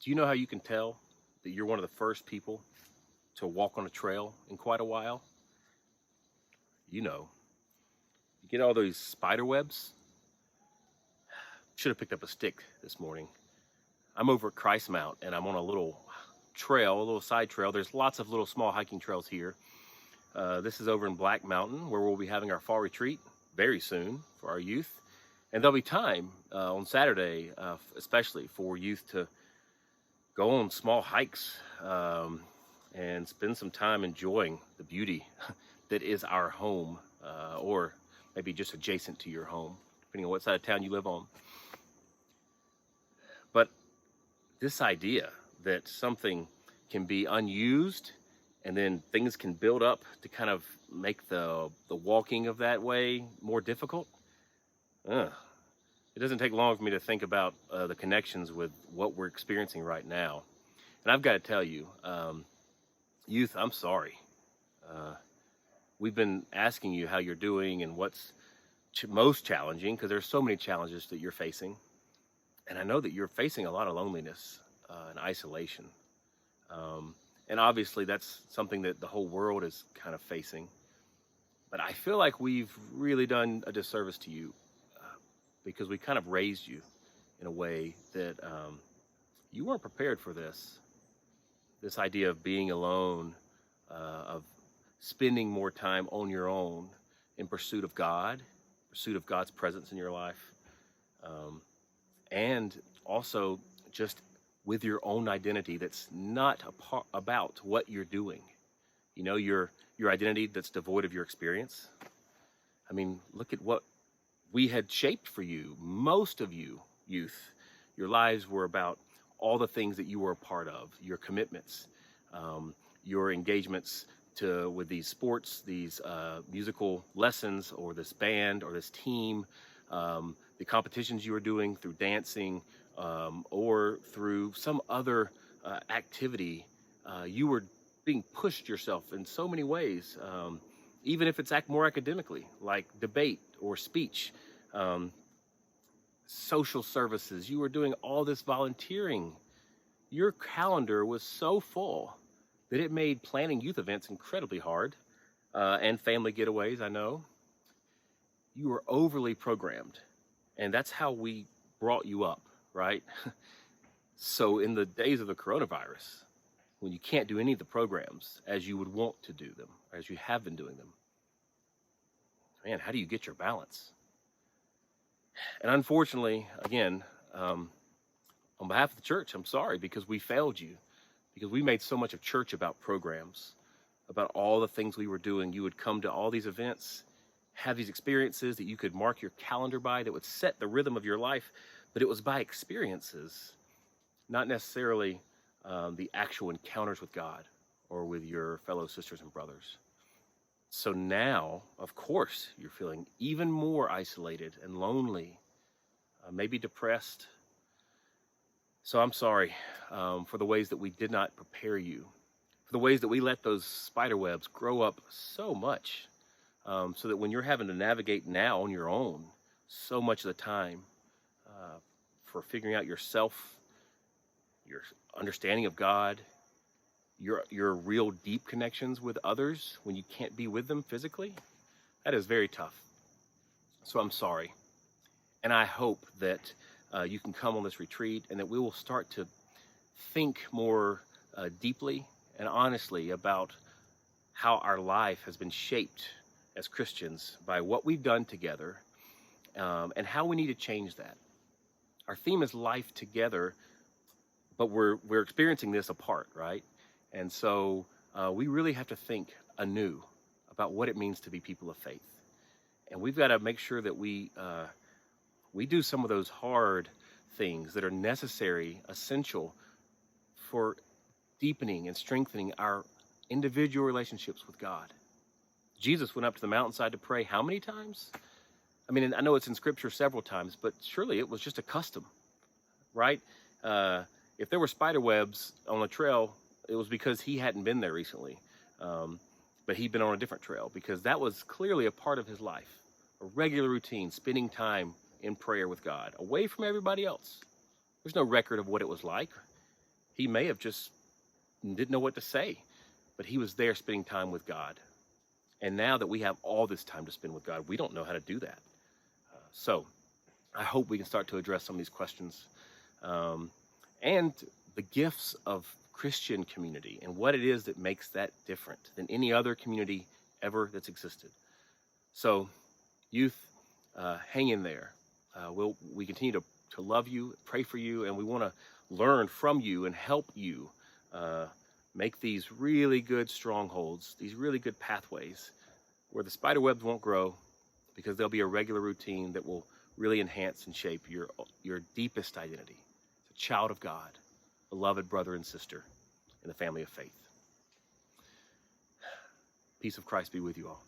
Do you know how you can tell that you're one of the first people to walk on a trail in quite a while? You know, you get all those spider webs. Should have picked up a stick this morning. I'm over at Christ Mount and I'm on a little trail, a little side trail. There's lots of little small hiking trails here. This is over in Black Mountain where we'll be having our fall retreat very soon for our youth. And there'll be time on Saturday, especially for youth to go on small hikes and spend some time enjoying the beauty that is our home, or maybe just adjacent to your home, depending on what side of town you live on. But this idea that something can be unused and then things can build up to kind of make the walking of that way more difficult, it doesn't take long for me to think about the connections with what we're experiencing right now. And I've got to tell you, youth, I'm sorry. We've been asking you how you're doing and what's most challenging, because there's so many challenges that you're facing. And I know that you're facing a lot of loneliness and isolation. And obviously that's something that the whole world is kind of facing. But I feel like we've really done a disservice to you because we kind of raised you in a way that you weren't prepared for this. This idea of being alone, of spending more time on your own in pursuit of God, pursuit of God's presence in your life, and also just with your own identity that's not about what you're doing. You know, your identity that's devoid of your experience. I mean, look at what we had shaped for you. Most of you, youth, your lives were about all the things that you were a part of, your commitments, your engagements with these sports, these musical lessons, or this band, or this team, the competitions you were doing through dancing, or through some other activity. You were being pushed yourself in so many ways, even if it's more academically, like debate or speech, social services. You were doing all this volunteering. Your calendar was so full that it made planning youth events incredibly hard, and family getaways, I know. You were overly programmed, and that's how we brought you up, right? So in the days of the coronavirus, when you can't do any of the programs as you would want to do them, or as you have been doing them, man, how do you get your balance? And unfortunately, again, on behalf of the church, I'm sorry, because we failed you, because we made so much of church about programs, about all the things we were doing. You would come to all these events, have these experiences that you could mark your calendar by, that would set the rhythm of your life, but it was by experiences, not necessarily the actual encounters with God or with your fellow sisters and brothers. So now, of course, you're feeling even more isolated and lonely, maybe depressed. So I'm sorry for the ways that we did not prepare you, for the ways that we let those spider webs grow up so much, so that when you're having to navigate now on your own, so much of the time for figuring out yourself, your understanding of God, your real deep connections with others when you can't be with them physically, that is very tough. So I'm sorry. And I hope that you can come on this retreat and that we will start to think more deeply and honestly about how our life has been shaped as Christians by what we've done together, and how we need to change that. Our theme is life together, but we're experiencing this apart, right? And so we really have to think anew about what it means to be people of faith. And we've got to make sure that we do some of those hard things that are necessary, essential for deepening and strengthening our individual relationships with God. Jesus went up to the mountainside to pray how many times? I mean, I know it's in Scripture several times, but surely it was just a custom, right? If there were spider webs on the trail, it was because he hadn't been there recently. But he'd been on a different trail, because that was clearly a part of his life, a regular routine, spending time in prayer with God, away from everybody else. There's no record of what it was like. He may have just didn't know what to say, but he was there spending time with God. And now that we have all this time to spend with God, we don't know how to do that. So I hope we can start to address some of these questions and the gifts of Christian community and what it is that makes that different than any other community ever that's existed. So youth, hang in there. We continue to love you, pray for you, and we want to learn from you and help you make these really good strongholds, these really good pathways where the spider webs won't grow, because there'll be a regular routine that will really enhance and shape your deepest identity. It's a child of God, beloved brother and sister in the family of faith. Peace of Christ be with you all.